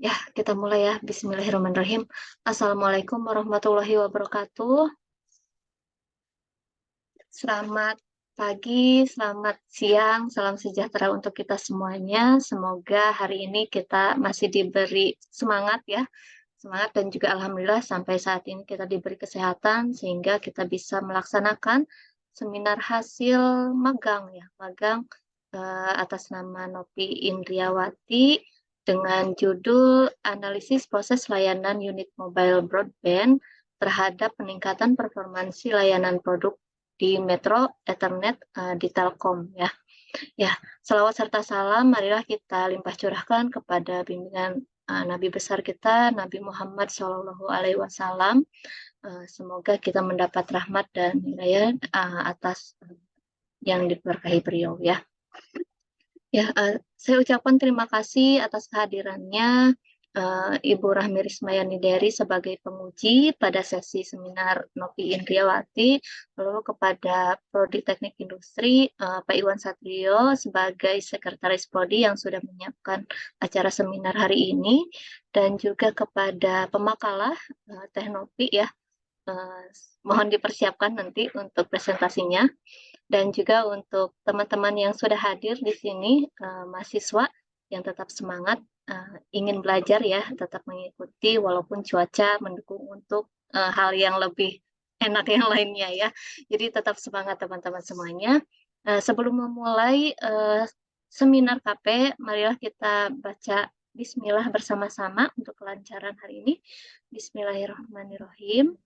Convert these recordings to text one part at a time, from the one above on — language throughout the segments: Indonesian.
Ya, kita mulai ya. Bismillahirrahmanirrahim. Assalamualaikum warahmatullahi wabarakatuh. Selamat pagi, selamat siang, salam sejahtera untuk kita semuanya. Semoga hari ini kita masih diberi semangat ya. Semangat dan juga alhamdulillah sampai saat ini kita diberi kesehatan sehingga kita bisa melaksanakan seminar hasil magang ya. Magang atas nama Nopi Indriawati dengan judul Analisis Proses Layanan Unit Mobile Broadband terhadap peningkatan performansi layanan produk di Metro Ethernet di Telkom ya. Ya, selawat serta salam marilah kita limpah curahkan kepada bimbingan Nabi besar kita Nabi Muhammad Shallallahu Alaihi Wasallam. Semoga kita mendapat rahmat dan hidayah atas yang diberkahi beliau ya. Ya, saya ucapkan terima kasih atas kehadirannya Ibu Rahmi Rismayani Dery sebagai penguji pada sesi seminar Novi Indriawati, lalu kepada Prodi Teknik Industri Pak Iwan Satrio sebagai Sekretaris Prodi yang sudah menyiapkan acara seminar hari ini, dan juga kepada pemakalah Teh Novi ya, mohon dipersiapkan nanti untuk presentasinya. Dan juga untuk teman-teman yang sudah hadir di sini, mahasiswa yang tetap semangat, ingin belajar ya, tetap mengikuti walaupun cuaca mendukung untuk hal yang lebih enak yang lainnya ya. Jadi tetap semangat teman-teman semuanya. Sebelum memulai seminar KP, marilah kita baca Bismillah bersama-sama untuk kelancaran hari ini. Bismillahirrahmanirrahim.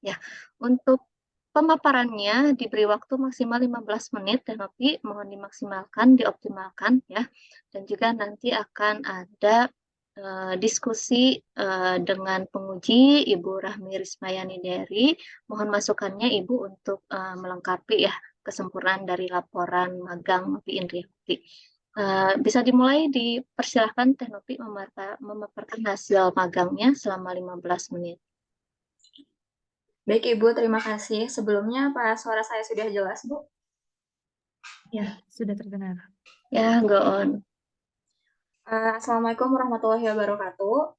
Ya, untuk pemaparannya diberi waktu maksimal 15 menit, dan tapi mohon dimaksimalkan, dioptimalkan ya. Dan juga nanti akan ada diskusi dengan penguji Ibu Rahmi Rismayani Dery. Mohon masukannya Ibu untuk melengkapi ya kesempurnaan dari laporan magang Novi Indriawati. Bisa dimulai, dipersilahkan Teh Novi memaparkan hasil magangnya selama 15 menit. Baik Ibu, terima kasih. Sebelumnya, apa suara saya sudah jelas, Bu? Ya, sudah terdengar. Ya, go on. Assalamualaikum warahmatullahi wabarakatuh.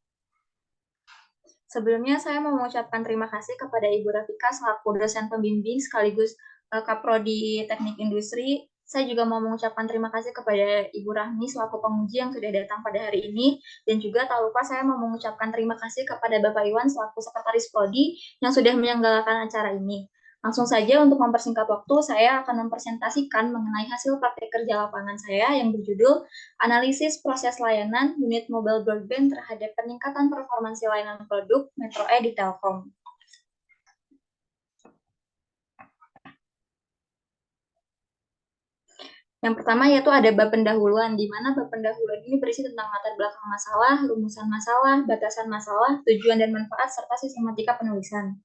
Sebelumnya saya mau mengucapkan terima kasih kepada Ibu Rafika selaku dosen pembimbing sekaligus Kaprodi Teknik Industri. Saya juga mau mengucapkan terima kasih kepada Ibu Rahmi selaku penguji yang sudah datang pada hari ini. Dan juga tak lupa saya mau mengucapkan terima kasih kepada Bapak Iwan selaku Sekretaris Prodi yang sudah menyelenggarakan acara ini. Langsung saja untuk mempersingkat waktu, saya akan mempresentasikan mengenai hasil praktek kerja lapangan saya yang berjudul Analisis Proses Layanan Unit Mobile Broadband terhadap peningkatan performansi layanan produk Metro E di Telkom. Yang pertama yaitu ada bab pendahuluan, di mana bab pendahuluan ini berisi tentang latar belakang masalah, rumusan masalah, batasan masalah, tujuan dan manfaat, serta sistematika penulisan.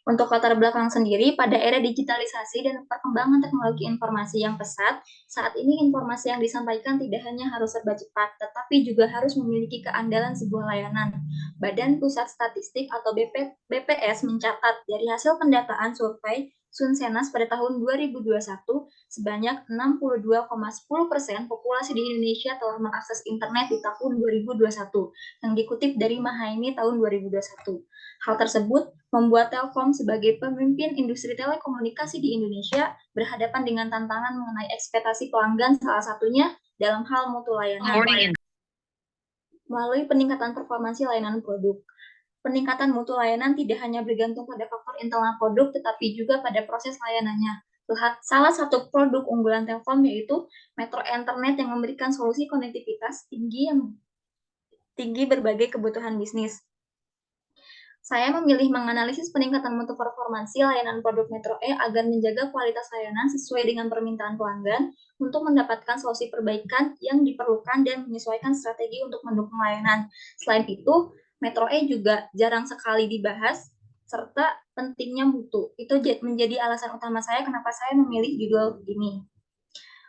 Untuk latar belakang sendiri, pada era digitalisasi dan perkembangan teknologi informasi yang pesat, saat ini informasi yang disampaikan tidak hanya harus serba cepat, tetapi juga harus memiliki keandalan sebuah layanan. Badan Pusat Statistik atau BPS mencatat dari hasil pendataan survei Sunsenas pada tahun 2021, sebanyak 62,10% populasi di Indonesia telah mengakses internet di tahun 2021, yang dikutip dari Mahaini tahun 2021. Hal tersebut membuat Telkom sebagai pemimpin industri telekomunikasi di Indonesia berhadapan dengan tantangan mengenai ekspektasi pelanggan, salah satunya dalam hal mutu layanan. Melalui peningkatan performansi layanan produk. Peningkatan mutu layanan tidak hanya bergantung pada faktor internal produk, tetapi juga pada proses layanannya. Salah satu produk unggulan Telkom yaitu Metro Ethernet yang memberikan solusi konektivitas tinggi berbagai kebutuhan bisnis. Saya memilih menganalisis peningkatan mutu performansi layanan produk Metro E agar menjaga kualitas layanan sesuai dengan permintaan pelanggan untuk mendapatkan solusi perbaikan yang diperlukan dan menyesuaikan strategi untuk mendukung layanan. Selain itu, Metro E juga jarang sekali dibahas, serta pentingnya mutu. Itu menjadi alasan utama saya kenapa saya memilih judul ini.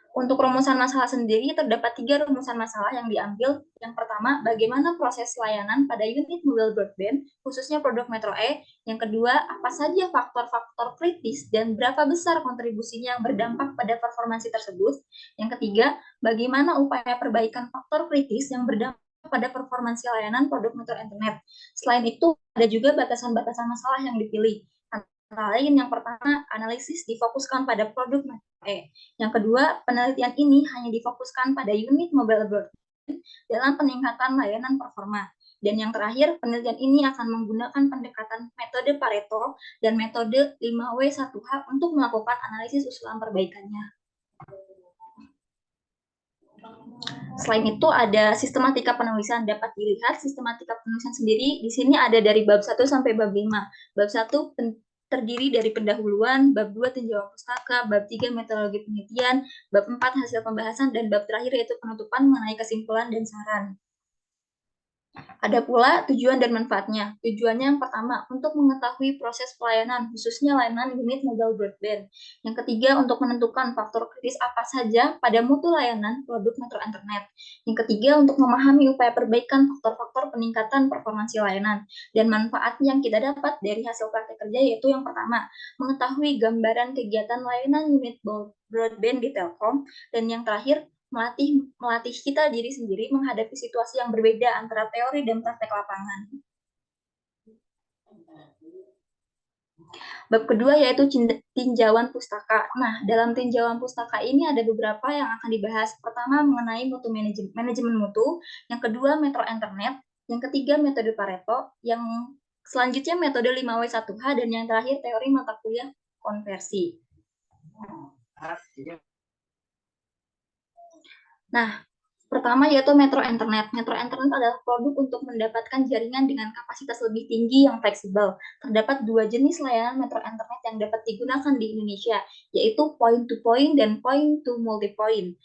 Untuk rumusan masalah sendiri, terdapat 3 rumusan masalah yang diambil. Yang pertama, bagaimana proses layanan pada unit mobile broadband, khususnya produk Metro E. Yang kedua, apa saja faktor-faktor kritis dan berapa besar kontribusinya yang berdampak pada performansi tersebut. Yang ketiga, bagaimana upaya perbaikan faktor kritis yang berdampak pada performansi layanan produk Metro Internet. Selain itu, ada juga batasan-batasan masalah yang dipilih. Antara lain, yang pertama, analisis difokuskan pada produk Metro E. Yang kedua, penelitian ini hanya difokuskan pada unit mobile broadband dalam peningkatan layanan performa. Dan yang terakhir, penelitian ini akan menggunakan pendekatan metode Pareto dan metode 5W1H untuk melakukan analisis usulan perbaikannya. Selain itu, ada sistematika penulisan. Dapat dilihat sistematika penulisan sendiri di sini ada dari bab 1 sampai bab 5. Bab 1 terdiri dari pendahuluan, bab 2 tinjauan pustaka, bab 3 metodologi penelitian, bab 4 hasil pembahasan, dan bab terakhir yaitu penutupan mengenai kesimpulan dan saran. Ada pula tujuan dan manfaatnya. Tujuannya yang pertama, untuk mengetahui proses pelayanan, khususnya layanan unit mobile broadband. Yang ketiga, untuk menentukan faktor kritis apa saja pada mutu layanan produk Metro Internet. Yang ketiga, untuk memahami upaya perbaikan faktor-faktor peningkatan performansi layanan. Dan manfaat yang kita dapat dari hasil praktek kerja yaitu yang pertama, mengetahui gambaran kegiatan layanan unit broadband di Telkom. Dan yang terakhir, melatih kita diri sendiri menghadapi situasi yang berbeda antara teori dan praktek lapangan. Bab kedua yaitu tinjauan pustaka. Nah, dalam tinjauan pustaka ini ada beberapa yang akan dibahas. Pertama, mengenai mutu manajemen mutu. Yang kedua, Metro Internet. Yang ketiga, metode Pareto. Yang selanjutnya, metode 5W1H. Dan yang terakhir, teori mata kuliah konversi. Nah, pertama yaitu Metro Internet. Metro Internet adalah produk untuk mendapatkan jaringan dengan kapasitas lebih tinggi yang fleksibel. Terdapat 2 jenis layanan Metro Internet yang dapat digunakan di Indonesia, yaitu point-to-point dan point-to-multipoint.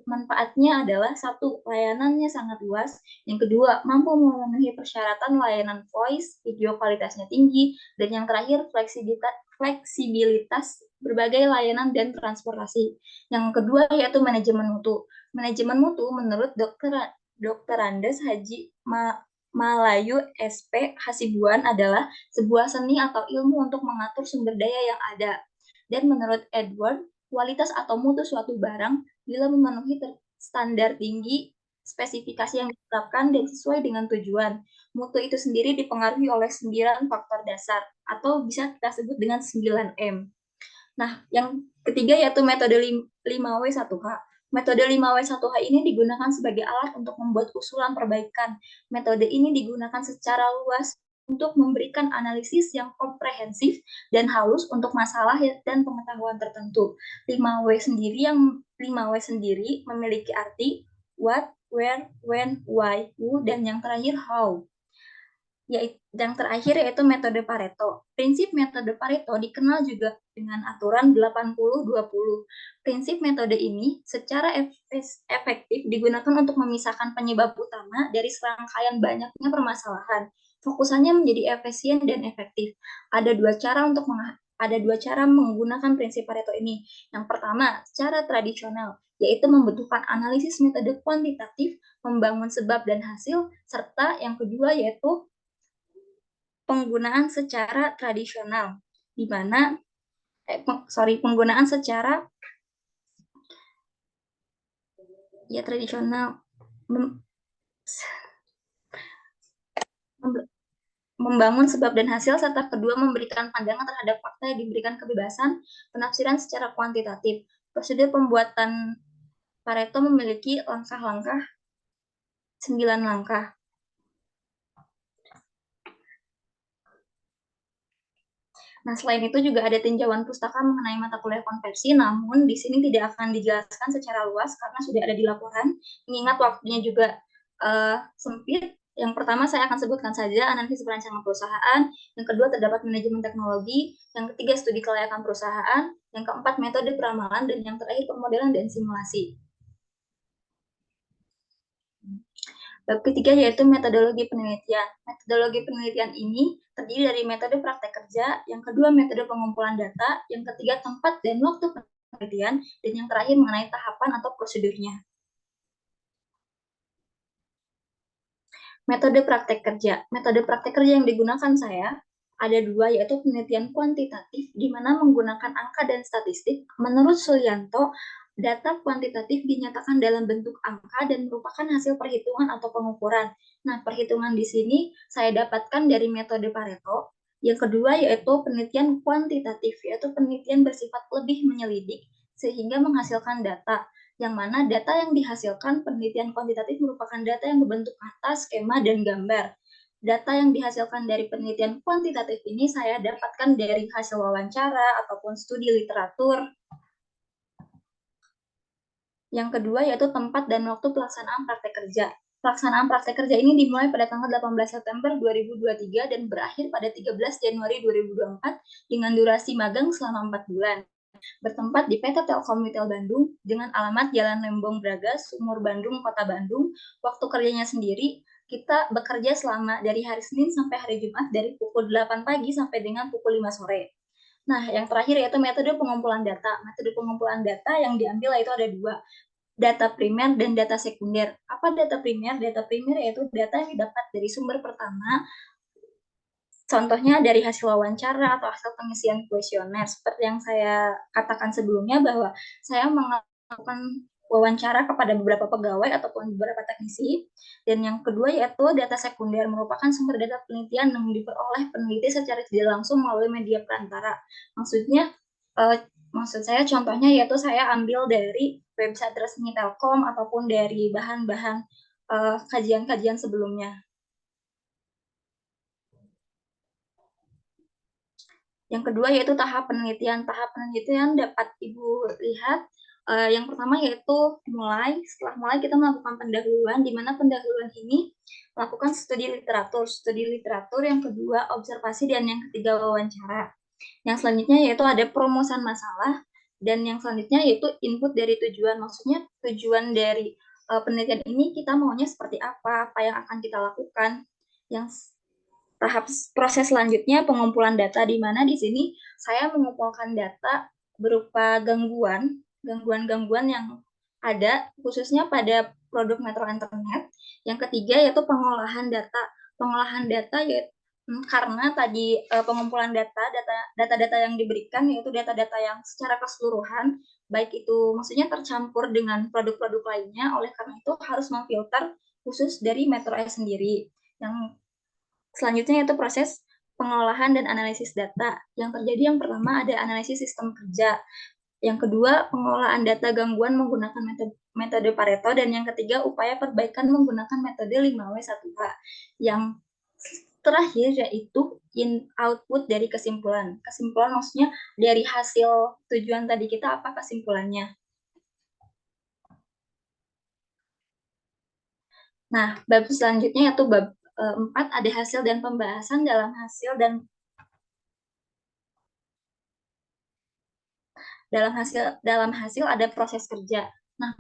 Manfaatnya adalah satu, layanannya sangat luas. Yang kedua, mampu memenuhi persyaratan layanan voice, video kualitasnya tinggi, dan yang terakhir, fleksibilitas berbagai layanan dan transportasi. Yang kedua yaitu manajemen mutu. Manajemen mutu menurut Dr. Andes Haji Malayu SP Hasibuan adalah sebuah seni atau ilmu untuk mengatur sumber daya yang ada. Dan menurut Edward, kualitas atau mutu suatu barang bila memenuhi standar tinggi, spesifikasi yang ditetapkan dan sesuai dengan tujuan. Mutu itu sendiri dipengaruhi oleh 9 faktor dasar atau bisa kita sebut dengan 9M. Nah, yang ketiga yaitu metode 5W1H. Metode 5W1H ini digunakan sebagai alat untuk membuat usulan perbaikan. Metode ini digunakan secara luas untuk memberikan analisis yang komprehensif dan halus untuk masalah dan pengetahuan tertentu. 5W sendiri memiliki arti what, where, when, why, who, dan yang terakhir how. Yang terakhir yaitu metode Pareto. Prinsip metode Pareto dikenal juga dengan aturan 80-20. Prinsip metode ini secara efektif digunakan untuk memisahkan penyebab utama dari serangkaian banyaknya permasalahan. Fokusannya menjadi efisien dan efektif. Ada dua cara menggunakan prinsip Pareto ini. Yang pertama, secara tradisional, yaitu membutuhkan analisis metode kuantitatif, membangun sebab dan hasil, serta yang kedua yaitu penggunaan secara tradisional, di mana penggunaan secara tradisional membangun sebab dan hasil, serta kedua memberikan pandangan terhadap fakta yang diberikan kebebasan penafsiran secara kuantitatif. Prosedur pembuatan Pareto memiliki 9 langkah. Nah, selain itu juga ada tinjauan pustaka mengenai mata kuliah konversi, namun di sini tidak akan dijelaskan secara luas karena sudah ada di laporan. Mengingat waktunya juga sempit. Yang pertama saya akan sebutkan saja analisis perancangan perusahaan, yang kedua terdapat manajemen teknologi, yang ketiga studi kelayakan perusahaan, yang keempat metode peramalan, dan yang terakhir pemodelan dan simulasi. Bab ketiga yaitu metodologi penelitian. Metodologi penelitian ini terdiri dari metode praktek kerja, yang kedua metode pengumpulan data, yang ketiga tempat dan waktu penelitian, dan yang terakhir mengenai tahapan atau prosedurnya. Metode praktek kerja. Metode praktek kerja yang digunakan saya ada dua, yaitu penelitian kuantitatif, di mana menggunakan angka dan statistik. Menurut Sulianto, data kuantitatif dinyatakan dalam bentuk angka dan merupakan hasil perhitungan atau pengukuran. Nah, perhitungan di sini saya dapatkan dari metode Pareto. Yang kedua yaitu penelitian kuantitatif, yaitu penelitian bersifat lebih menyelidik sehingga menghasilkan data, yang mana data yang dihasilkan penelitian kuantitatif merupakan data yang berbentuk kata, skema, dan gambar. Data yang dihasilkan dari penelitian kuantitatif ini saya dapatkan dari hasil wawancara ataupun studi literatur. Yang kedua yaitu tempat dan waktu pelaksanaan praktek kerja. Pelaksanaan praktek kerja ini dimulai pada tanggal 18 September 2023 dan berakhir pada 13 Januari 2024 dengan durasi magang selama 4 bulan. Bertempat di PT Telkom Retail Bandung dengan alamat Jalan Lembong Braga, Sumur Bandung, Kota Bandung. Waktu kerjanya sendiri, kita bekerja selama dari hari Senin sampai hari Jumat dari pukul 8 pagi sampai dengan pukul 5 sore. Nah, yang terakhir yaitu metode pengumpulan data. Metode pengumpulan data yang diambil yaitu ada dua, data primer dan data sekunder. Apa data primer? Data primer yaitu data yang didapat dari sumber pertama, contohnya dari hasil wawancara atau hasil pengisian kuesioner. Seperti yang saya katakan sebelumnya bahwa saya melakukan wawancara kepada beberapa pegawai ataupun beberapa teknisi. Dan yang kedua yaitu data sekunder, merupakan sumber data penelitian yang diperoleh peneliti secara tidak langsung melalui media perantara. Maksud saya contohnya yaitu saya ambil dari website resmi Telkom ataupun dari bahan-bahan kajian-kajian sebelumnya. Yang kedua yaitu tahap penelitian. Tahap penelitian dapat Ibu lihat. Yang pertama yaitu setelah mulai kita melakukan pendahuluan, di mana pendahuluan ini melakukan studi literatur, yang kedua observasi, dan yang ketiga wawancara. Yang selanjutnya yaitu ada perumusan masalah, dan yang selanjutnya yaitu input dari tujuan. Maksudnya tujuan dari penelitian ini kita maunya seperti apa yang akan kita lakukan. Yang tahap proses selanjutnya pengumpulan data, di mana di sini saya mengumpulkan data berupa gangguan yang ada khususnya pada produk Metro Internet. Yang ketiga yaitu pengolahan data. Pengolahan data yaitu karena tadi pengumpulan data yang diberikan yaitu data-data yang secara keseluruhan, baik itu maksudnya tercampur dengan produk-produk lainnya, oleh karena itu harus memfilter khusus dari Metro sendiri. Yang selanjutnya itu proses pengolahan dan analisis data. Yang terjadi yang pertama ada analisis sistem kerja. Yang kedua, pengolahan data gangguan menggunakan metode Pareto, dan yang ketiga, upaya perbaikan menggunakan metode 5W1H. Yang terakhir yaitu output dari kesimpulan. Kesimpulan maksudnya dari hasil tujuan tadi kita apa kesimpulannya. Nah, bab selanjutnya yaitu bab 4 ada hasil dan pembahasan. Dalam hasil ada proses kerja. Nah,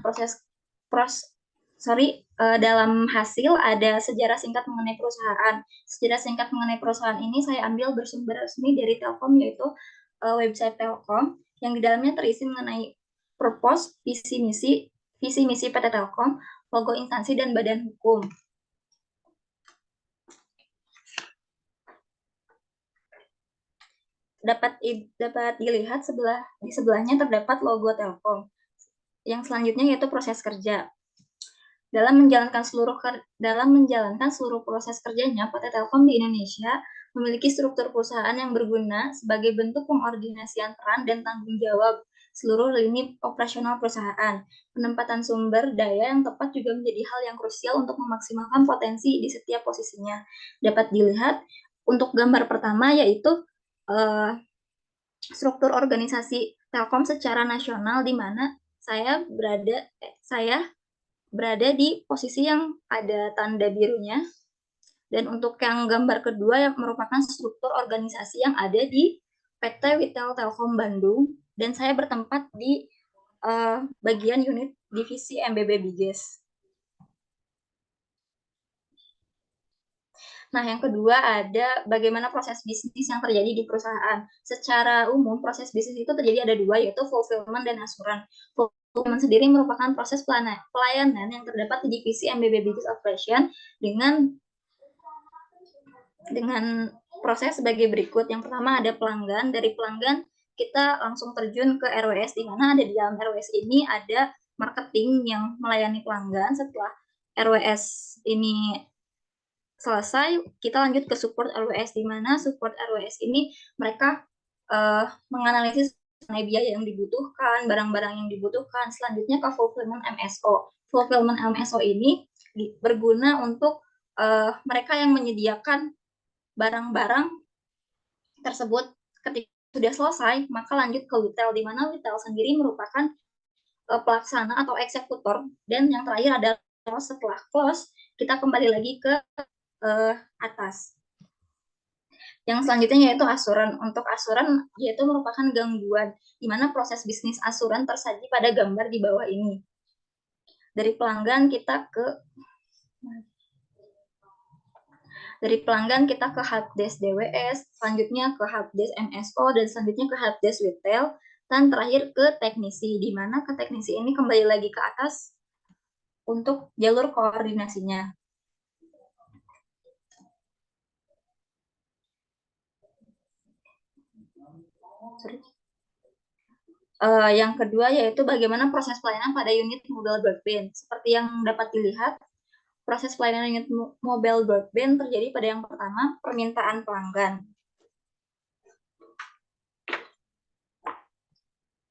dalam hasil ada sejarah singkat mengenai perusahaan. Sejarah singkat mengenai perusahaan ini saya ambil bersumber resmi dari Telkom, yaitu website Telkom, yang di dalamnya terisi mengenai purpose, visi misi PT Telkom, logo instansi, dan badan hukum. Dapat dilihat di sebelahnya terdapat logo Telkom. Yang selanjutnya yaitu proses kerja. Dalam menjalankan seluruh proses kerjanya, PT Telkom di Indonesia memiliki struktur perusahaan yang berguna sebagai bentuk pengordinasian peran dan tanggung jawab seluruh lini operasional perusahaan. Penempatan sumber daya yang tepat juga menjadi hal yang krusial untuk memaksimalkan potensi di setiap posisinya. Dapat dilihat untuk gambar pertama yaitu struktur organisasi Telkom secara nasional, di mana saya berada di posisi yang ada tanda birunya. Dan untuk yang gambar kedua yang merupakan struktur organisasi yang ada di PT Retail Telkom Bandung, dan saya bertempat di bagian unit divisi MBB Biges. Nah, yang kedua ada bagaimana proses bisnis yang terjadi di perusahaan. Secara umum, proses bisnis itu terjadi ada dua, yaitu fulfillment dan asuran. Fulfillment sendiri merupakan proses pelayanan yang terdapat di divisi MBB Business Operation dengan proses sebagai berikut. Yang pertama ada pelanggan. Dari pelanggan kita langsung terjun ke RWS, di mana ada di dalam RWS ini ada marketing yang melayani pelanggan. Setelah RWS ini selesai, kita lanjut ke support RWS, di mana support RWS ini mereka menganalisis biaya yang dibutuhkan, barang-barang yang dibutuhkan. Selanjutnya ke fulfillment MSO. Fulfillment MSO ini berguna untuk mereka yang menyediakan barang-barang tersebut. Ketika sudah selesai, maka lanjut ke retail, di mana retail sendiri merupakan pelaksana atau eksekutor. Dan yang terakhir adalah setelah close, kita kembali lagi ke atas. Yang selanjutnya yaitu asuran. Untuk asuran yaitu merupakan gangguan, di mana proses bisnis asuran tersaji pada gambar di bawah ini. Dari pelanggan kita ke helpdesk DWS, selanjutnya ke helpdesk MSO, dan selanjutnya ke helpdesk retail, dan terakhir ke teknisi, di mana ke teknisi ini kembali lagi ke atas untuk jalur koordinasinya. Yang kedua yaitu bagaimana proses pelayanan pada unit mobile broadband. Seperti yang dapat dilihat, proses pelayanan unit mobile broadband terjadi pada yang pertama, permintaan pelanggan.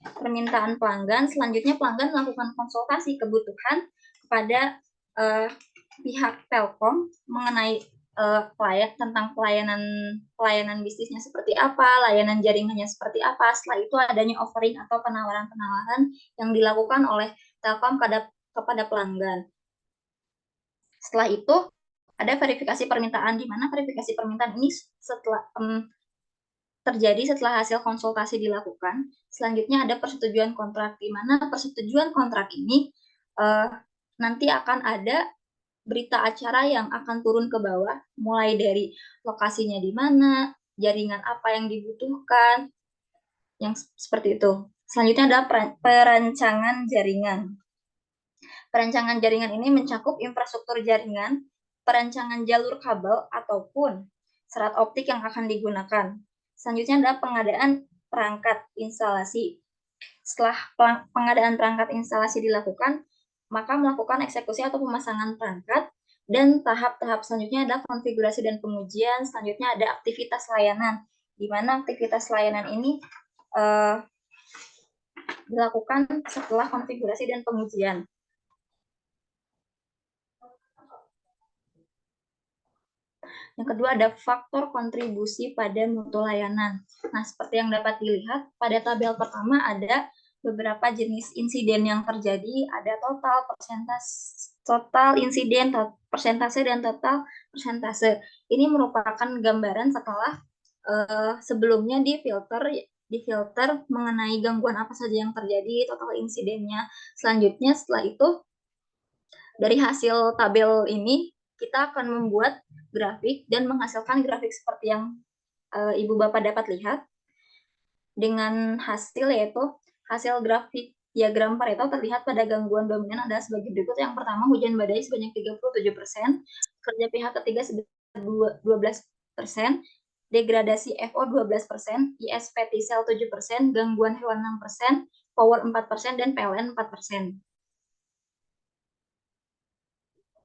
Permintaan pelanggan, selanjutnya pelanggan melakukan konsultasi kebutuhan kepada pihak Telkom mengenai tentang pelayanan bisnisnya seperti apa, layanan jaringannya seperti apa. Setelah itu adanya offering atau penawaran-penawaran yang dilakukan oleh Telkom kepada pelanggan. Setelah itu ada verifikasi permintaan, di mana verifikasi permintaan ini terjadi setelah hasil konsultasi dilakukan. Selanjutnya ada persetujuan kontrak, di mana persetujuan kontrak ini nanti akan ada berita acara yang akan turun ke bawah, mulai dari lokasinya di mana, jaringan apa yang dibutuhkan, yang seperti itu. Selanjutnya ada perancangan jaringan. Perancangan jaringan ini mencakup infrastruktur jaringan, perancangan jalur kabel, ataupun serat optik yang akan digunakan. Selanjutnya ada pengadaan perangkat instalasi. Setelah pengadaan perangkat instalasi dilakukan, maka melakukan eksekusi atau pemasangan perangkat, dan tahap-tahap selanjutnya ada konfigurasi dan pengujian. Selanjutnya ada aktivitas layanan, di mana aktivitas layanan ini dilakukan setelah konfigurasi dan pengujian. Yang kedua ada faktor kontribusi pada mutu layanan. Nah, seperti yang dapat dilihat, pada tabel pertama ada beberapa jenis insiden yang terjadi, ada total insiden, persentase, dan total persentase. Ini merupakan gambaran setelah sebelumnya difilter mengenai gangguan apa saja yang terjadi, total insidennya. Selanjutnya setelah itu, dari hasil tabel ini, kita akan membuat grafik dan menghasilkan grafik seperti yang Ibu Bapak dapat lihat. Dengan hasil yaitu hasil grafik diagram Pareto terlihat pada gangguan dominan adalah sebagai berikut. Yang pertama, hujan badai sebanyak 37%, kerja pihak ketiga sebanyak 12%, degradasi FO 12%, ISP T-cell 7%, gangguan hewan 6%, power 4%, dan PLN 4%.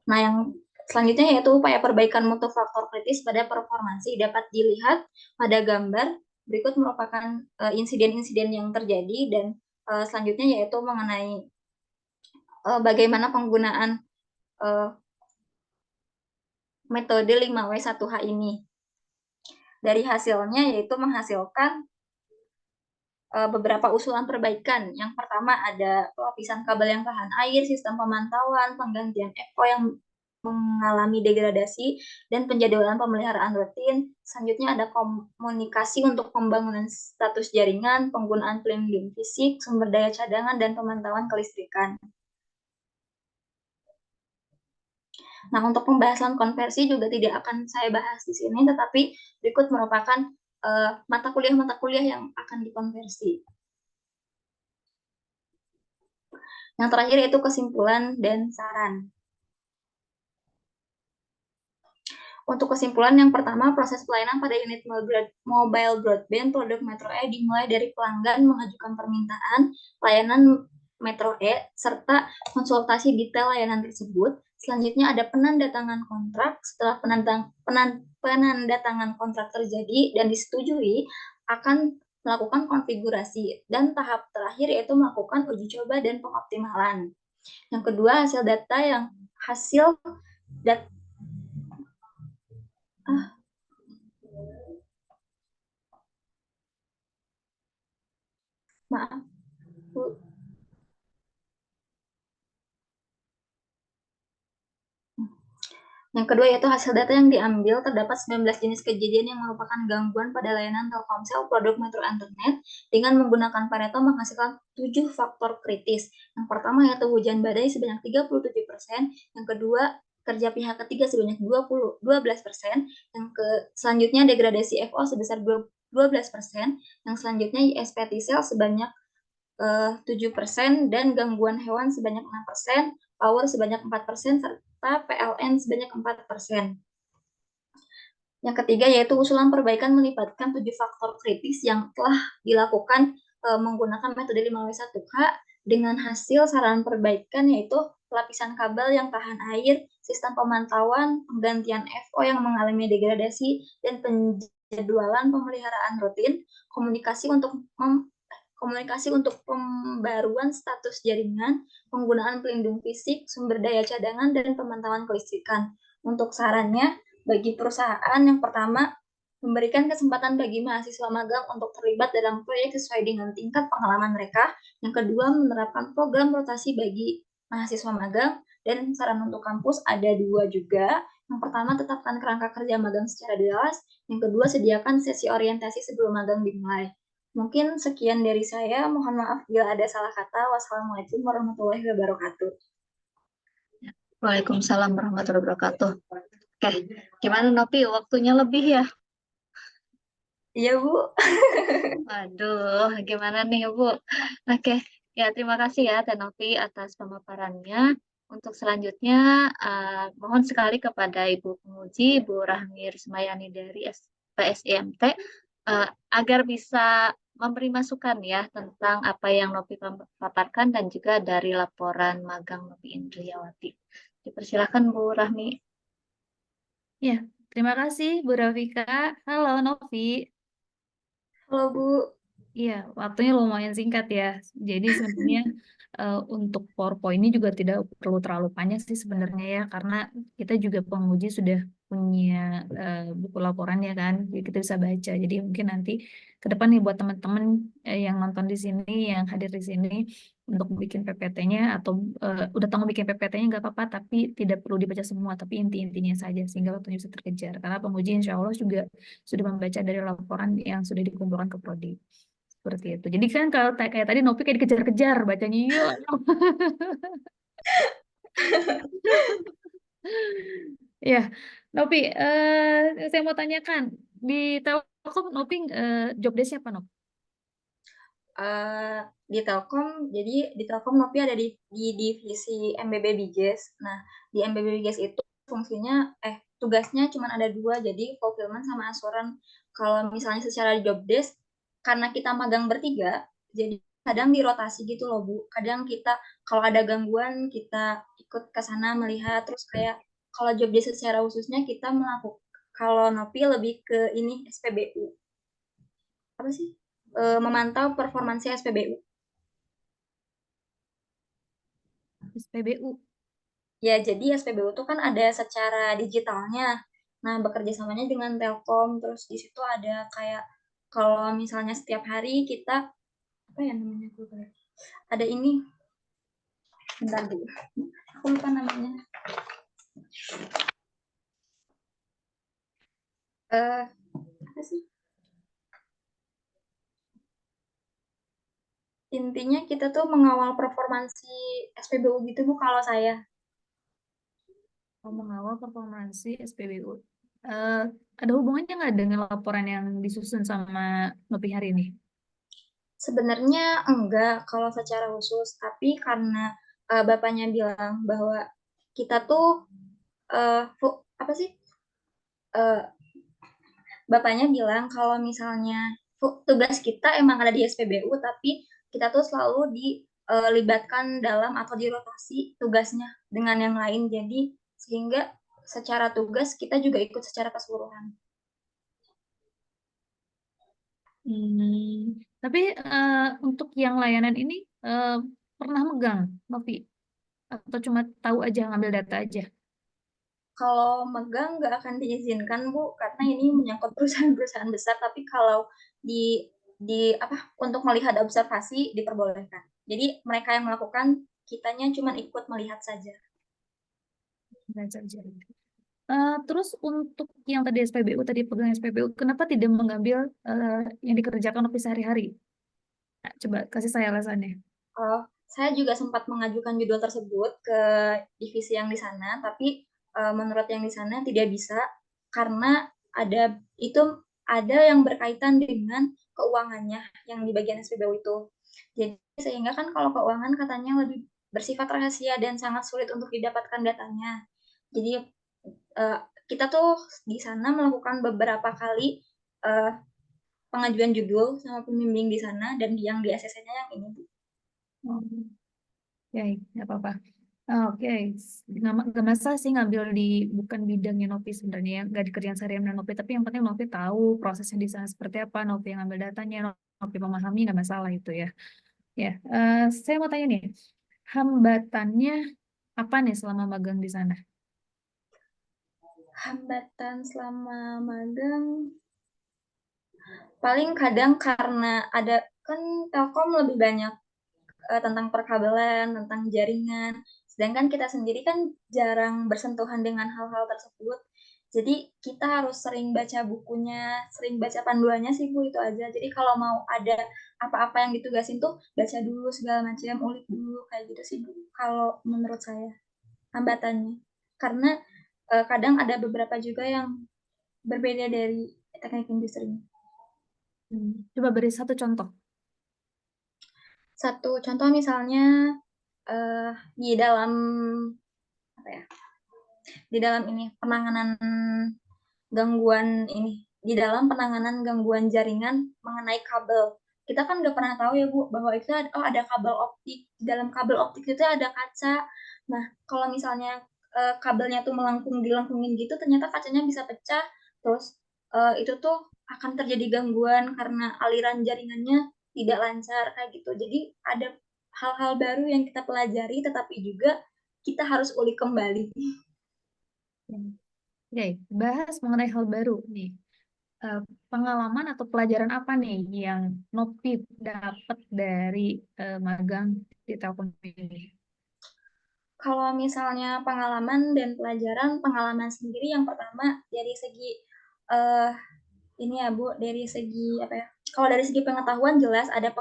Nah, yang selanjutnya yaitu upaya perbaikan mutu faktor kritis pada performansi dapat dilihat pada gambar berikut merupakan insiden-insiden yang terjadi, dan selanjutnya yaitu mengenai bagaimana penggunaan metode 5W1H ini. Dari hasilnya yaitu menghasilkan beberapa usulan perbaikan. Yang pertama ada pelapisan kabel yang tahan air, sistem pemantauan, penggantian ECO yang mengalami degradasi, dan penjadwalan pemeliharaan rutin. Selanjutnya ada komunikasi untuk pembangunan status jaringan, penggunaan pelindung fisik, sumber daya cadangan, dan pemantauan kelistrikan. Nah, untuk pembahasan konversi juga tidak akan saya bahas di sini, tetapi berikut merupakan mata kuliah-mata kuliah yang akan dikonversi. Yang terakhir yaitu kesimpulan dan saran. Untuk kesimpulan yang pertama, proses pelayanan pada unit mobile broadband produk Metro E dimulai dari pelanggan mengajukan permintaan layanan Metro E serta konsultasi detail layanan tersebut. Selanjutnya ada penandatangan kontrak. Setelah penandatangan kontrak terjadi dan disetujui, akan melakukan konfigurasi. Dan tahap terakhir yaitu melakukan uji coba dan pengoptimalan. Yang kedua, hasil data maaf Bu. Yang kedua yaitu hasil data yang diambil terdapat 19 jenis kejadian yang merupakan gangguan pada layanan Telkomsel produk Metro Internet dengan menggunakan Pareto menghasilkan 7 faktor kritis. Yang pertama yaitu hujan badai sebanyak 37%, yang kedua kerja pihak ketiga sebanyak 12%, selanjutnya degradasi FO sebesar 12%, yang selanjutnya ISP Tisel sebanyak 7% dan gangguan hewan sebanyak 6%, power sebanyak 4%, serta PLN sebanyak 4%. Yang ketiga yaitu usulan perbaikan melibatkan 7 faktor kritis yang telah dilakukan menggunakan metode 5W1H dengan hasil saran perbaikan yaitu lapisan kabel yang tahan air, sistem pemantauan, penggantian FO yang mengalami degradasi, dan penjadwalan pemeliharaan rutin, komunikasi untuk pembaruan status jaringan, penggunaan pelindung fisik, sumber daya cadangan, dan pemantauan kelistrikan. Untuk sarannya, bagi perusahaan yang pertama, memberikan kesempatan bagi mahasiswa magang untuk terlibat dalam proyek sesuai dengan tingkat pengalaman mereka. Yang kedua, menerapkan program rotasi bagi mahasiswa magang. Dan saran untuk kampus ada 2 juga. Yang pertama, tetapkan kerangka kerja magang secara jelas. Yang kedua, sediakan sesi orientasi sebelum magang dimulai. Mungkin sekian dari saya. Mohon maaf bila ada salah kata. Wassalamualaikum warahmatullahi wabarakatuh. Waalaikumsalam warahmatullahi wabarakatuh. Oke, gimana Nopi? Waktunya lebih ya? Iya, Bu. Aduh, gimana nih Bu? Oke, ya terima kasih ya Teh Novi atas pemaparannya. Untuk selanjutnya, mohon sekali kepada Ibu Penguji, Ibu Rahmi Rismayani dari PSIMT, eh, agar bisa memberi masukan ya tentang apa yang Novi paparkan dan juga dari laporan magang Novi Indriyawati. Dipersilakan Bu Rahmi. Ya, terima kasih Bu Rafika. Halo Novi. Halo, Bu. Iya, waktunya lumayan singkat ya. Jadi sebenarnya untuk PowerPoint ini juga tidak perlu terlalu panjang sih sebenarnya ya, karena kita juga penguji sudah punya buku laporan ya kan, jadi kita bisa baca. Jadi mungkin nanti ke depan nih buat teman-teman yang nonton di sini, yang hadir di sini untuk bikin PPT-nya atau udah tahu bikin PPT-nya nggak apa-apa, tapi tidak perlu dibaca semua, tapi inti-intinya saja sehingga waktunya bisa terkejar. Karena penguji insya Allah juga sudah membaca dari laporan yang sudah dikumpulkan ke Prodi. Seperti itu. Jadi kan kalau kayak tadi Novi kayak dikejar-kejar bacanya yuk. Ya, Novi, saya mau tanyakan di Telkom Novi job desk apa Novi? Di Telkom, jadi di Telkom Nopi ada di divisi MBB Biges. Nah, di MBB Biges itu tugasnya cuma ada 2, jadi fulfillment sama asuran. Kalau misalnya secara job desk, karena kita magang bertiga, jadi kadang dirotasi gitu loh, Bu. Kadang kita, kalau ada gangguan, kita ikut ke sana melihat, terus kayak kalau job desk secara khususnya kita melakukan, kalau Nopi lebih ke ini SPBU. Apa sih? Memantau performansi SPBU. SPBU. Ya, jadi SPBU itu kan ada secara digitalnya. Nah, bekerja samanya dengan Telkom, terus di situ ada kayak kalau misalnya setiap hari kita apa ya namanya gue lupa. Ada ini, bentar dulu. Aku lupa namanya. Apa sih? Intinya kita tuh mengawal performansi SPBU gitu Bu kalau saya. Mengawal performansi SPBU. Ada hubungannya nggak dengan laporan yang disusun sama Nopi hari ini? Sebenarnya enggak kalau secara khusus, tapi karena bapaknya bilang bahwa kita tuh apa sih? Eh, bapaknya bilang kalau misalnya tugas kita emang ada di SPBU, tapi kita tuh selalu dilibatkan dalam atau dirotasi tugasnya dengan yang lain. Jadi sehingga secara tugas kita juga ikut secara keseluruhan. Tapi untuk yang layanan ini pernah megang, Novi? Atau cuma tahu aja, ngambil data aja? Kalau megang nggak akan diizinkan Bu, karena ini menyangkut perusahaan-perusahaan besar. Tapi kalau di apa untuk melihat observasi diperbolehkan. Jadi mereka yang melakukan, kitanya cuma ikut melihat saja. Baca aja. Terus untuk yang tadi SPBU, tadi pegang SPBU, kenapa tidak mengambil yang dikerjakan Novi sehari-hari? Nah, coba kasih saya alasannya. Saya juga sempat mengajukan judul tersebut ke divisi yang di sana, tapi menurut yang di sana tidak bisa karena itu ada yang berkaitan dengan keuangannya yang di bagian SPBU itu. Jadi sehingga kan kalau keuangan katanya lebih bersifat rahasia dan sangat sulit untuk didapatkan datanya. Jadi uh, kita tuh di sana melakukan beberapa kali uh, pengajuan judul sama pembimbing di sana dan yang di ACC-nya yang ini. Oh, oke, nggak apa-apa. Oke, nggak masalah sih ngambil di bukan bidangnya Novi sebenarnya, ya. Nggak dikerjain seharian dengan Novi, tapi yang penting Novi tahu prosesnya di sana seperti apa, Novi yang ambil datanya, Novi memahami, nggak masalah itu ya. Ya, saya mau tanya nih, hambatannya apa nih selama magang di sana? Hambatan selama magang paling kadang karena ada kan Telkom lebih banyak tentang perkabelan, tentang jaringan. Sedangkan kita sendiri kan jarang bersentuhan dengan hal-hal tersebut. Jadi kita harus sering baca bukunya, sering baca panduannya sih Bu, itu aja. Jadi kalau mau ada apa-apa yang ditugasin tuh baca dulu segala macam, ulik dulu kayak gitu sih Bu. Kalau menurut saya hambatannya. Karena kadang ada beberapa juga yang berbeda dari teknik industri. Coba beri satu contoh. Satu contoh misalnya di dalam apa ya? Di dalam ini penanganan gangguan ini, di dalam penanganan gangguan jaringan mengenai kabel. Kita kan nggak pernah tahu ya Bu bahwa itu ada kabel optik. Di dalam kabel optik itu ada kaca. Nah, kalau misalnya kabelnya tuh dilengkungin gitu, ternyata kacanya bisa pecah. Terus itu tuh akan terjadi gangguan karena aliran jaringannya tidak lancar kayak gitu. Jadi ada hal-hal baru yang kita pelajari, tetapi juga kita harus ulik kembali. Oke, bahas mengenai hal baru nih. Eh, Pengalaman atau pelajaran apa nih yang Nopi dapat dari magang di Telkom ini? Kalau misalnya pengalaman dan pelajaran, pengalaman sendiri yang pertama dari segi uh, ini ya Bu, dari segi apa ya? Kalau dari segi pengetahuan jelas ada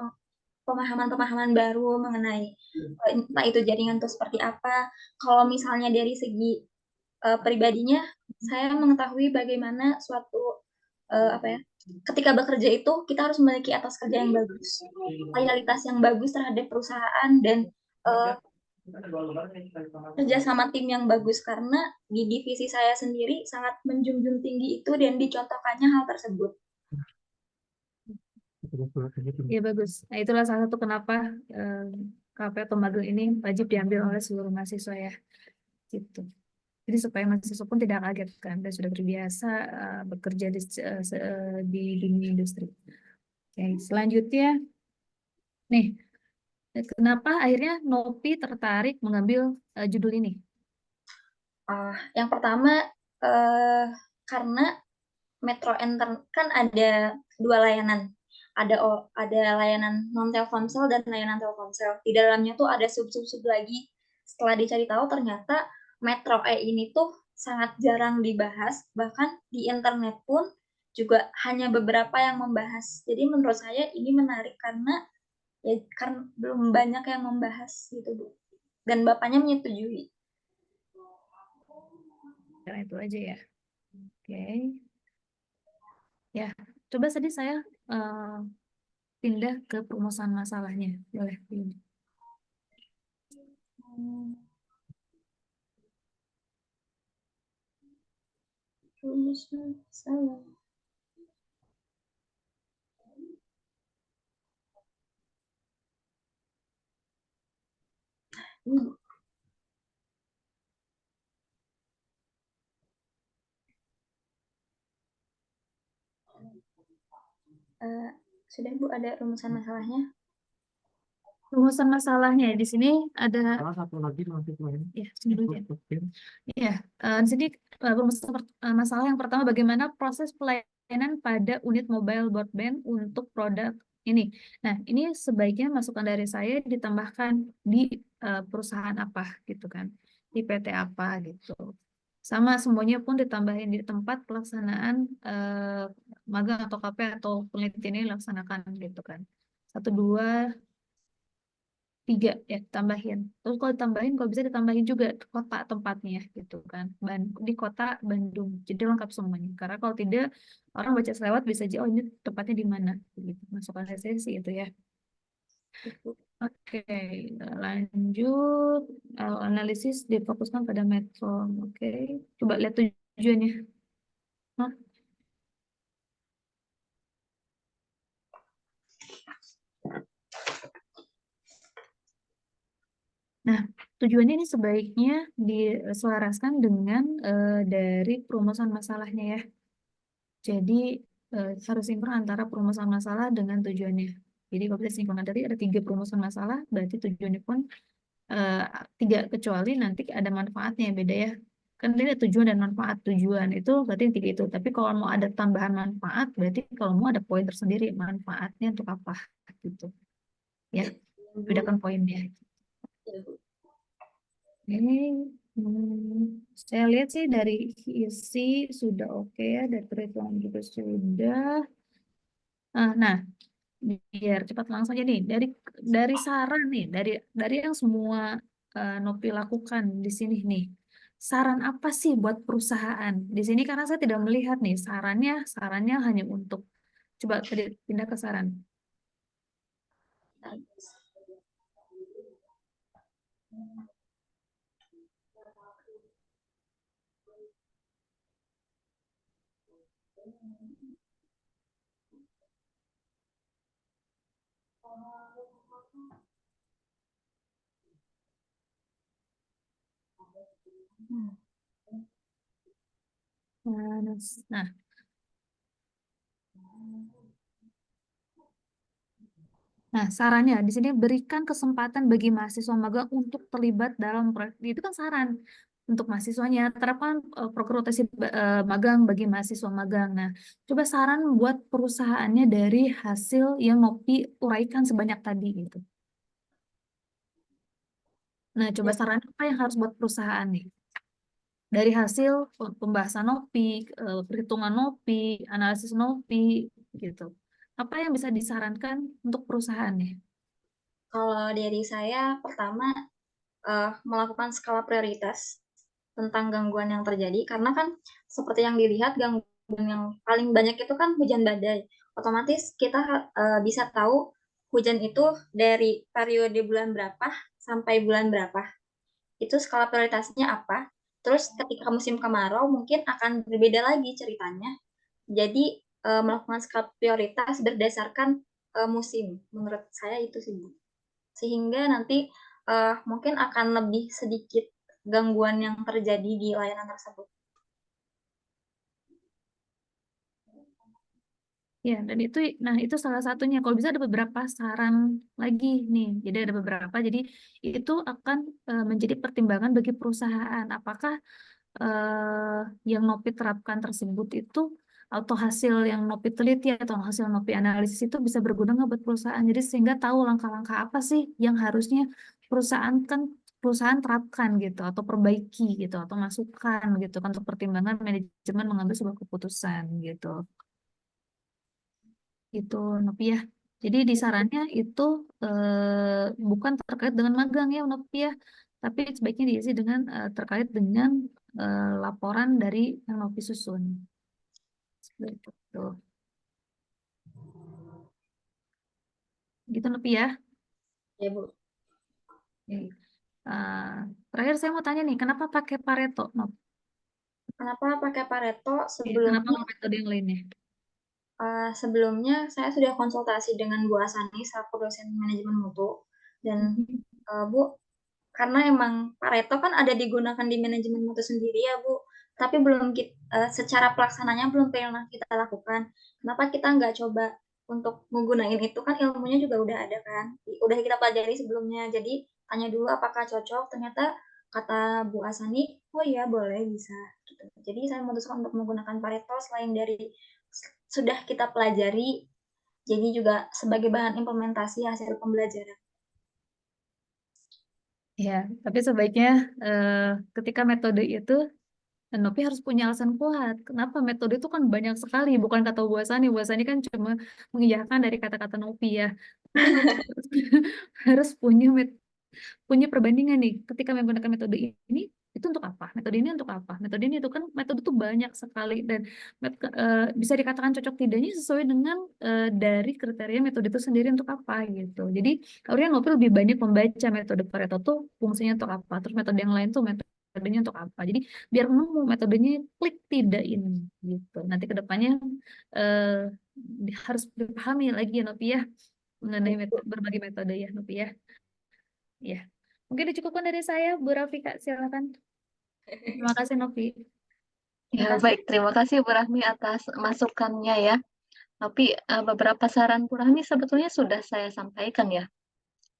pemahaman-pemahaman baru mengenai entah itu jaringan itu seperti apa. Kalau misalnya dari segi pribadinya, saya mengetahui bagaimana suatu apa ya? Ketika bekerja itu kita harus memiliki etos kerja yang bagus, loyalitas yang bagus terhadap perusahaan dan uh, kerja sama tim yang bagus karena di divisi saya sendiri sangat menjunjung tinggi itu dan dicontohkannya hal tersebut. Ya bagus. Nah, itulah salah satu kenapa eh, KP atau magang ini wajib diambil oleh seluruh mahasiswa ya. Gitu. Jadi supaya mahasiswa pun tidak kaget kan dan sudah terbiasa bekerja di dunia industri. Oke, selanjutnya nih, kenapa akhirnya Nopi tertarik mengambil judul ini? Yang pertama uh, karena Metro Enter kan ada dua layanan. Ada layanan non Telkomsel dan layanan Telkomsel. Di dalamnya tuh ada sub-sub lagi. Setelah dicari tahu ternyata Metro ini tuh sangat jarang dibahas, bahkan di internet pun juga hanya beberapa yang membahas. Jadi menurut saya ini menarik karena ya karena belum banyak yang membahas gitu Bu. Dan bapaknya menyetujui. Karena itu aja ya. Oke. Ya, coba tadi saya pindah ke perumusan masalahnya. Boleh pindah. Rumusan masalah. Sudah Bu, ada rumusan masalahnya? Rumusan masalahnya di sini ada Satu lagi nanti lain. ya, sini dulu ya. Iya, di sini rumusan masalah yang pertama bagaimana proses pelayanan pada unit mobile broadband untuk produk ini. Nah, ini sebaiknya masukan dari saya ditambahkan di perusahaan apa gitu kan, di PT apa gitu. Sama semuanya pun ditambahin di tempat pelaksanaan magang atau KP atau penelitian ini dilaksanakan gitu kan. Satu, dua, tiga ya tambahin. Terus kalau ditambahin, kalau bisa ditambahin juga kota tempatnya gitu kan. Di kota Bandung. Jadi lengkap semuanya. Karena kalau tidak orang baca selewat bisa aja oh ini tempatnya di mana gitu. Masukkan resensi itu ya. Oke, lanjut. Analisis difokuskan pada metron. Oke, coba lihat tujuannya. Hah? Nah, tujuannya ini sebaiknya diselaraskan dengan dari perumusan masalahnya ya. Jadi harus sinkron antara perumusan masalah dengan tujuannya. Jadi kalau kita sinkron tadi ada 3 perumusan masalah, berarti tujuannya pun 3 kecuali nanti ada manfaatnya beda ya. Kan tadi ada tujuan dan manfaat. Tujuan itu berarti yang 3 itu. Tapi kalau mau ada tambahan manfaat, berarti kalau mau ada poin tersendiri manfaatnya untuk apa gitu. Ya, bedakan poinnya. Ini saya lihat sih dari isi sudah oke ya, dari perhitungan juga sudah. Nah, biar cepat langsung aja nih dari saran nih dari yang semua Nopi lakukan di sini nih. Saran apa sih buat perusahaan di sini karena saya tidak melihat nih sarannya hanya untuk coba tadi pindah ke saran. Nah, Nah, sarannya di sini berikan kesempatan bagi mahasiswa magang untuk terlibat dalam proyek. Itu kan saran untuk mahasiswanya. Terapkan program rotasi magang bagi mahasiswa magang. Nah, coba saran buat perusahaannya dari hasil yang Nopi uraikan sebanyak tadi gitu. Nah, coba saran apa yang harus buat perusahaan nih? Dari hasil pembahasan Nopi, perhitungan Nopi, analisis Nopi gitu. Apa yang bisa disarankan untuk perusahaan nih? Kalau dari saya, pertama melakukan skala prioritas tentang gangguan yang terjadi, karena kan seperti yang dilihat gangguan yang paling banyak itu kan hujan badai. Otomatis kita bisa tahu hujan itu dari periode bulan berapa sampai bulan berapa. Itu skala prioritasnya apa. Terus ketika musim kemarau mungkin akan berbeda lagi ceritanya. Jadi melakukan skala prioritas berdasarkan musim. Menurut saya itu sih, Bu. Sehingga nanti mungkin akan lebih sedikit gangguan yang terjadi di layanan tersebut. Ya, dan itu salah satunya. Kalau bisa ada beberapa saran lagi nih. Jadi ada beberapa. Jadi itu akan menjadi pertimbangan bagi perusahaan. Apakah yang Nopi terapkan tersebut itu atau hasil yang Nopi teliti atau hasil Nopi analisis itu bisa berguna nggak buat perusahaan. Jadi sehingga tahu langkah-langkah apa sih yang harusnya perusahaan terapkan gitu atau perbaiki gitu atau masukkan gitu kan untuk pertimbangan manajemen mengambil sebuah keputusan gitu. Gitu, Nopi ya. Jadi di sarannya itu bukan terkait dengan magang ya, Nopi ya, tapi sebaiknya diisi dengan terkait dengan laporan dari yang Novi susun. Seperti itu. Gitu Novi ya. Ya, Bu. Oke. Terakhir saya mau tanya nih, kenapa pakai Pareto, Nov? Kenapa pakai Pareto? Kenapa nggak metode yang lainnya? Sebelumnya saya sudah konsultasi dengan Bu Asani selaku dosen manajemen mutu, dan Bu, karena emang Pareto kan ada digunakan di manajemen mutu sendiri ya Bu, tapi belum secara pelaksananya belum pernah kita lakukan. Kenapa kita nggak coba untuk menggunakan itu, kan ilmunya juga udah ada kan, udah kita pelajari sebelumnya, jadi tanya dulu apakah cocok. Ternyata kata Bu Asani, oh iya boleh, bisa gitu. Jadi saya memutuskan untuk menggunakan Pareto selain dari sudah kita pelajari, jadi juga sebagai bahan implementasi hasil pembelajaran. Ya, tapi sebaiknya ketika metode itu Nopi harus punya alasan kuat. Kenapa metode itu kan banyak sekali, bukan kata Bu Asani. Bu Asani kan cuma mengiyakan dari kata-kata Nopi ya. Tapi Nopi harus punya perbandingan nih. Ketika menggunakan metode ini, itu untuk apa? Metode ini untuk apa? Metode ini itu kan metode itu banyak sekali dan bisa dikatakan cocok tidaknya sesuai dengan dari kriteria metode itu sendiri untuk apa gitu. Jadi harusnya Nopi lebih banyak membaca metode Pareto tuh fungsinya untuk apa, terus metode yang lain tuh metodenya untuk apa. Jadi biar nemu metodenya klik tidak ini gitu. Nanti kedepannya harus dipahami lagi ya Nopi ya mengenai berbagai metode ya Nopi ya. Ya, mungkin dicukupkan dari saya, Bu Rafika, silakan. Terima kasih Novi. Ya, baik. Terima kasih Bu Rahmi atas masukannya ya. Tapi beberapa saran Bu Rahmi sebetulnya sudah saya sampaikan ya,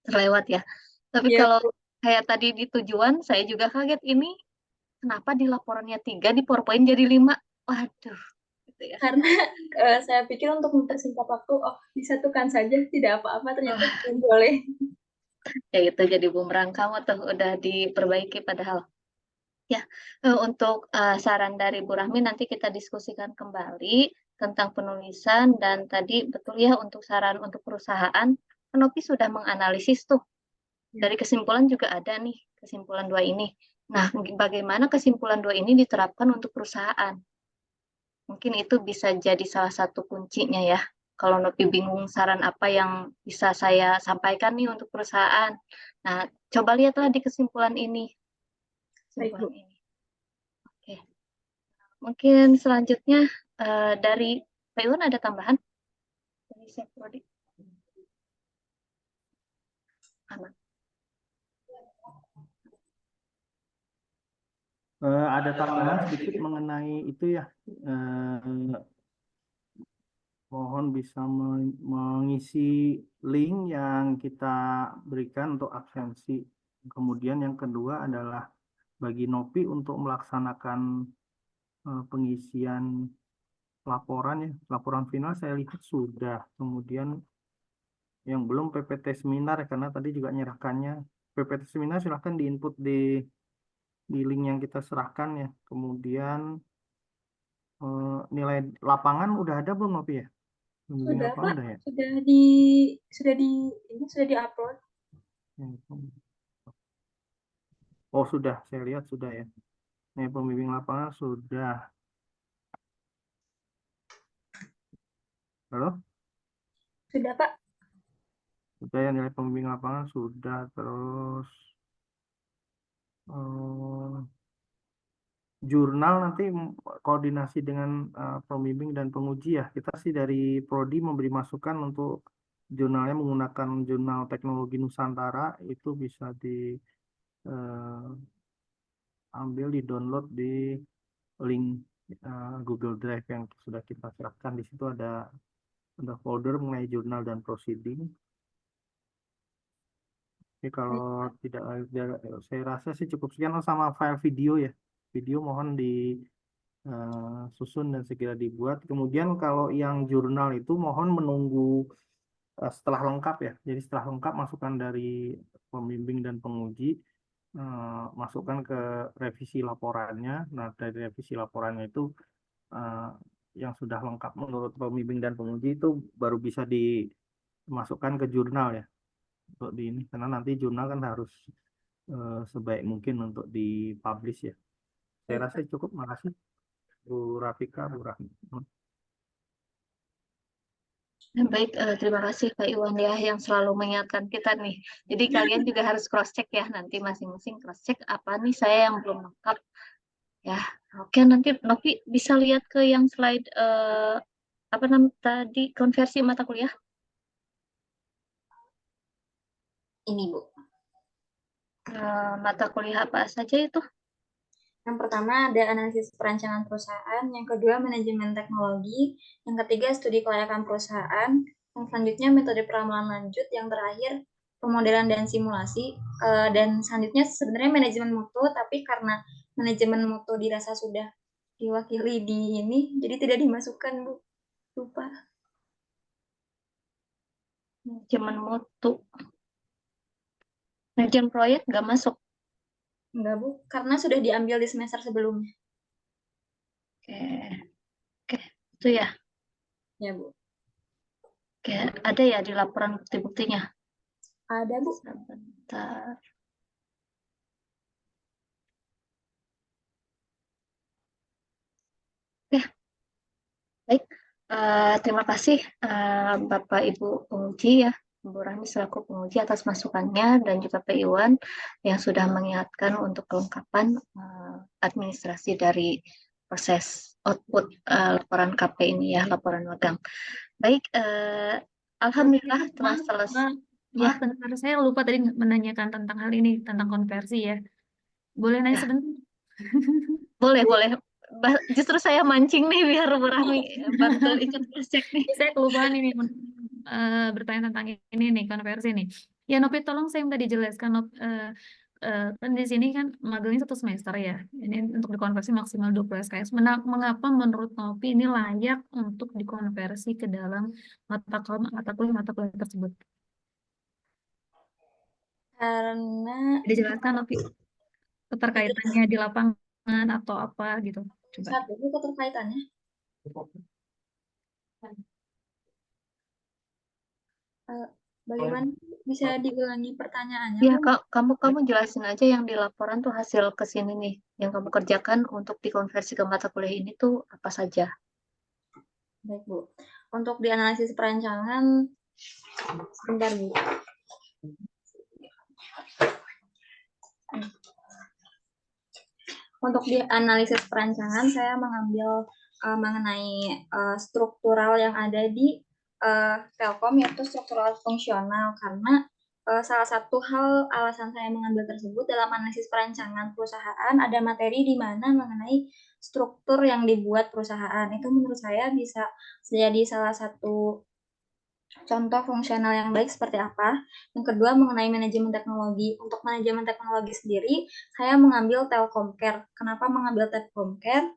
terlewat ya. Tapi Ya, kalau kayak tadi di tujuan, saya juga kaget ini kenapa di laporannya 3, di PowerPoint jadi 5. Waduh, gitu ya. karena saya pikir untuk mempersingkat waktu, oh disatukan saja, tidak apa-apa, ternyata tidak boleh. Ya itu jadi bumerang kamu tuh udah diperbaiki padahal. Ya, untuk saran dari Bu Rahmi nanti kita diskusikan kembali tentang penulisan, dan tadi betul ya untuk saran untuk perusahaan, Nopi sudah menganalisis tuh. Dari kesimpulan juga ada nih, kesimpulan 2 ini. Nah, bagaimana kesimpulan 2 ini diterapkan untuk perusahaan? Mungkin itu bisa jadi salah satu kuncinya ya. Kalau Nopi bingung saran apa yang bisa saya sampaikan nih untuk perusahaan. Nah, coba lihatlah di kesimpulan ini. Kesimpulan ini. Oke. Mungkin selanjutnya dari Pak Iwan ada tambahan? Dari Chef Prodi? Aman. Ada tambahan sedikit mengenai itu ya. Mohon bisa mengisi link yang kita berikan untuk absensi. Kemudian yang kedua adalah bagi Nopi untuk melaksanakan pengisian laporan ya. Laporan final saya lihat sudah. Kemudian yang belum PPT seminar karena tadi juga nyerahkannya. PPT seminar silahkan diinput di link yang kita serahkan ya. Kemudian nilai lapangan udah ada belum Nopi ya? Sudah Apa Pak, udah ya? sudah di upload. Oh sudah, saya lihat sudah ya. Ini pembimbing lapangan sudah. Halo? Sudah Pak. Sudah ya, nilai pembimbing lapangan sudah. Terus jurnal nanti koordinasi dengan pembimbing dan penguji ya. Kita sih dari Prodi memberi masukan untuk jurnalnya menggunakan jurnal teknologi Nusantara, itu bisa diambil, di-download di link Google Drive yang sudah kita serahkan. Di situ ada folder mengenai jurnal dan proceeding. Jadi kalau tidak, saya rasa sih cukup sekian. Sama file video ya. Video mohon disusun dan segera dibuat. Kemudian kalau yang jurnal itu mohon menunggu setelah lengkap ya. Jadi setelah lengkap masukan dari pembimbing dan penguji, masukkan ke revisi laporannya. Nah dari revisi laporannya itu yang sudah lengkap menurut pembimbing dan penguji itu baru bisa dimasukkan ke jurnal ya, untuk di ini, karena nanti jurnal kan harus sebaik mungkin untuk dipublish ya. Saya rasa cukup. Makasih Bu Rafika, Bu Rahmi. Baik, terima kasih Pak Iwan ya yang selalu mengingatkan kita nih. Jadi kalian juga harus cross check ya, nanti masing-masing cross check apa nih saya yang belum lengkap ya. Oke, nanti Novi bisa lihat ke yang slide apa namanya tadi, konversi mata kuliah. Ini Bu. Mata kuliah apa saja itu? Yang pertama ada analisis perancangan perusahaan, yang kedua manajemen teknologi, yang ketiga studi kelayakan perusahaan, yang selanjutnya metode peramalan lanjut, yang terakhir pemodelan dan simulasi, dan selanjutnya sebenarnya manajemen mutu, tapi karena manajemen mutu dirasa sudah diwakili di ini, jadi tidak dimasukkan Bu, lupa. Manajemen mutu. Manajemen proyek nggak masuk. Enggak Bu, karena sudah diambil di semester sebelumnya. Oke, oke, itu ya. Ya Bu. Oke, ada ya di laporan bukti-buktinya. Ada Bu. Sebentar. Oke, baik. Terima kasih Bapak Ibu penguji ya, Bu Rahmi selaku penguji atas masukannya dan juga Pak Iwan yang sudah mengingatkan untuk kelengkapan administrasi dari proses output laporan KP ini ya, laporan magang. Baik, alhamdulillah telah selesai. Maaf, bentar, saya lupa tadi menanyakan tentang hal ini, tentang konversi ya. Boleh nanya Ya. sebentar? Boleh. Justru saya mancing nih biar Bu Rahmi bantu ikut cek nih. Saya kelupaan ini bertanya tentang ini nih, konversi nih. Ya Nopi, tolong saya minta dijelaskan kan di sini kan magangnya 1 semester ya. Ini untuk dikonversi maksimal 20 SKS. Mengapa menurut Nopi ini layak untuk dikonversi ke dalam mata kuliah tersebut? Karena Dijelaskan Nopi keterkaitannya di lapangan atau apa gitu. Coba. saat itu keterkaitannya. Bagaimana bisa diulangi pertanyaannya? Ya, Bu? kamu jelasin aja yang di laporan tuh hasil kesini nih, yang kamu kerjakan untuk dikonversi ke mata kuliah ini tuh apa saja? Baik Bu. Untuk dianalisis perancangan, sebentar Bu. Untuk dianalisis perancangan, saya mengambil mengenai struktural yang ada di Telkom, yaitu struktural fungsional, karena salah satu hal alasan saya mengambil tersebut dalam analisis perancangan perusahaan ada materi di mana mengenai struktur yang dibuat perusahaan. Itu menurut saya bisa jadi salah satu contoh fungsional yang baik seperti apa. Yang kedua mengenai manajemen teknologi. Untuk manajemen teknologi sendiri, saya mengambil Telkomcare. Kenapa mengambil Telkomcare?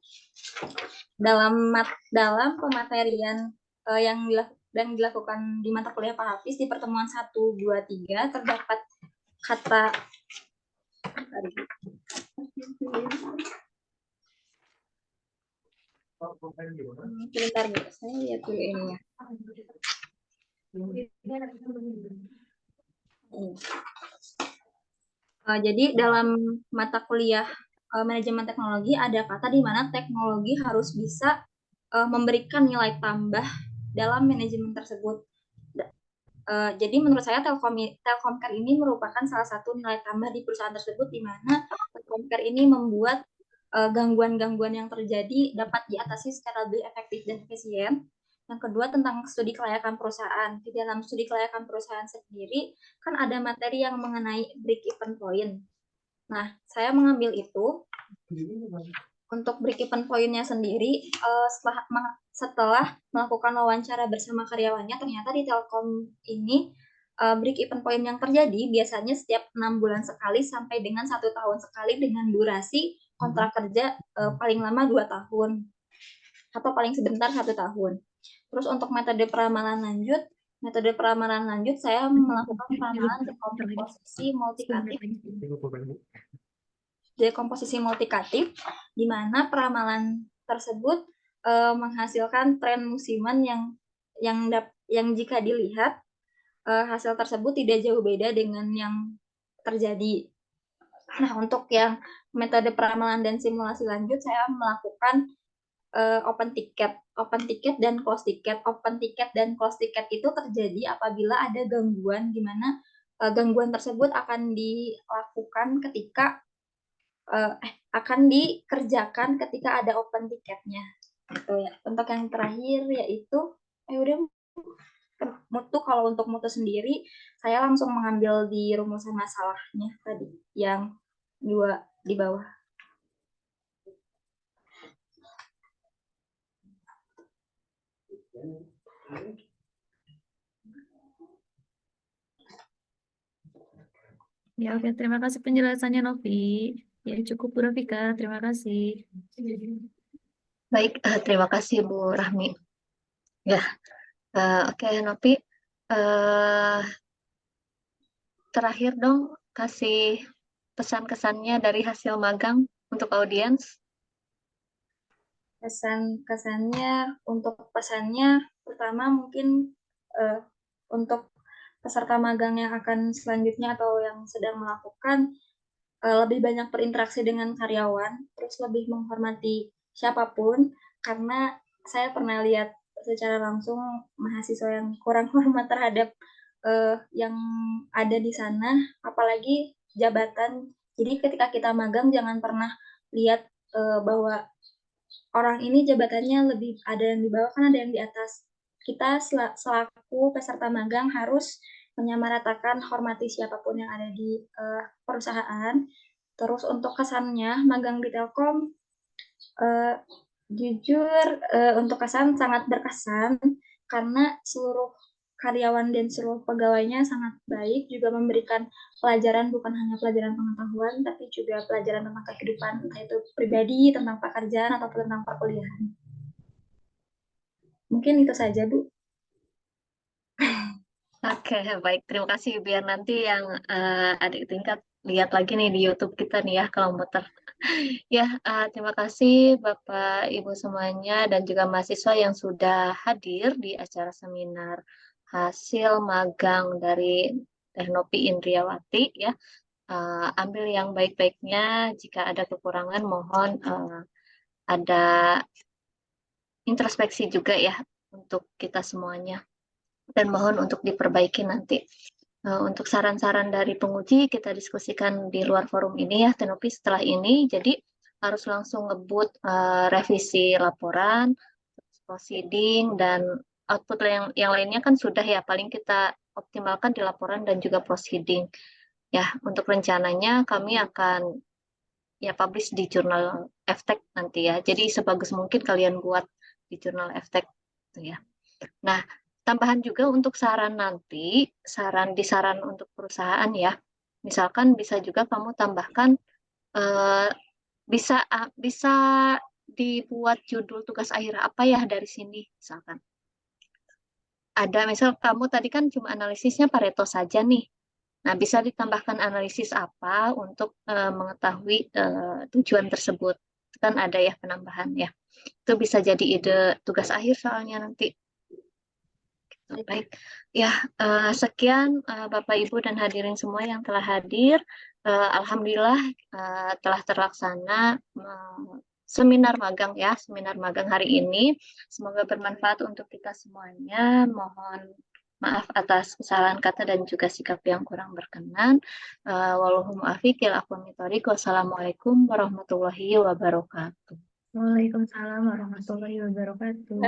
Dalam pematerian yang dilakukan di mata kuliah Pak Hafiz di pertemuan 1, 2, 3 terdapat kata sebentar Bu, saya lihat dulu ini ya. Jadi dalam mata kuliah manajemen teknologi ada kata di mana teknologi harus bisa memberikan nilai tambah dalam manajemen tersebut. Jadi menurut saya Telkomcare ini merupakan salah satu nilai tambah di perusahaan tersebut, di mana Telkomcare ini membuat gangguan-gangguan yang terjadi dapat diatasi secara lebih efektif dan efisien. Yang kedua tentang studi kelayakan perusahaan. Di dalam studi kelayakan perusahaan sendiri kan ada materi yang mengenai break-even point. Nah, saya mengambil itu. Untuk break-even point-nya sendiri, setelah melakukan wawancara bersama karyawannya, ternyata di Telkom ini break-even point yang terjadi biasanya setiap 6 bulan sekali sampai dengan 1 tahun sekali dengan durasi kontrak kerja paling lama 2 tahun atau paling sebentar 1 tahun. Terus untuk metode peramalan lanjut saya melakukan peramalan dekomposisi multikatif, di mana peramalan tersebut menghasilkan tren musiman yang jika dilihat hasil tersebut tidak jauh beda dengan yang terjadi Nah, untuk yang metode peramalan dan simulasi lanjut, saya melakukan open ticket dan close ticket. Open ticket dan close ticket itu terjadi apabila ada gangguan, di mana gangguan tersebut akan dilakukan ketika akan dikerjakan ketika ada open ticketnya. Gitu ya. Untuk yang terakhir yaitu udah mutu. Kalau untuk mutu sendiri, saya langsung mengambil di rumusan masalahnya tadi yang 2 di bawah. Ya, oke. Terima kasih penjelasannya, Novi. Ya, cukup, Bu Rafika. Terima kasih. Baik, terima kasih Bu Rahmi. Ya, oke Novi. Terakhir dong, kasih pesan-kesannya dari hasil magang untuk audiens. Kesannya untuk pesannya pertama mungkin untuk peserta magang yang akan selanjutnya atau yang sedang melakukan lebih banyak berinteraksi dengan karyawan, terus lebih menghormati siapapun, karena saya pernah lihat secara langsung mahasiswa yang kurang hormat terhadap yang ada di sana, apalagi jabatan. Jadi ketika kita magang jangan pernah lihat bahwa orang ini jabatannya lebih ada yang di bawah, kan ada yang di atas. Kita selaku peserta magang harus menyamaratakan, hormati siapapun yang ada di perusahaan. Terus untuk kesannya magang di Telkom, jujur untuk kesan sangat berkesan karena seluruh karyawan dan seluruh pegawainya sangat baik, juga memberikan pelajaran, bukan hanya pelajaran pengetahuan, tapi juga pelajaran tentang kehidupan, entah itu pribadi, tentang pekerjaan, ataupun tentang perkuliahan. Mungkin itu saja, Bu. Oke, baik. Terima kasih. Biar nanti yang adik tingkat lihat lagi nih di YouTube kita nih ya kalau muter. Ya, terima kasih Bapak Ibu semuanya dan juga mahasiswa yang sudah hadir di acara seminar hasil magang dari Teknopi Indriawati ya. Ambil yang baik-baiknya. Jika ada kekurangan, mohon ada introspeksi juga ya untuk kita semuanya. Dan mohon untuk diperbaiki nanti. Untuk saran-saran dari penguji kita diskusikan di luar forum ini ya, Teknopi setelah ini. Jadi harus langsung ngebut revisi laporan, proceeding, dan output yang lainnya kan sudah ya, paling kita optimalkan di laporan dan juga proceeding. Ya, untuk rencananya kami akan ya publish di jurnal FTech nanti ya. Jadi sebagus mungkin kalian buat di jurnal FTech gitu ya. Nah, tambahan juga untuk saran nanti, saran untuk perusahaan ya. Misalkan bisa juga kamu tambahkan bisa dibuat judul tugas akhir apa ya dari sini misalkan. Ada misal kamu tadi kan cuma analisisnya Pareto saja nih. Nah, bisa ditambahkan analisis apa untuk mengetahui tujuan tersebut. Itu kan ada ya penambahan ya. Itu bisa jadi ide tugas akhir soalnya nanti. Baik, ya sekian Bapak Ibu dan hadirin semua yang telah hadir. Alhamdulillah telah terlaksana seminar magang ya, seminar magang hari ini. Semoga bermanfaat untuk kita semuanya. Mohon maaf atas kesalahan kata dan juga sikap yang kurang berkenan. Wallahu muwaffiq ila aqwamit thoriq. Wassalamualaikum warahmatullahi wabarakatuh. Waalaikumsalam warahmatullahi wabarakatuh.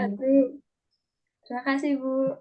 Terima kasih, Bu.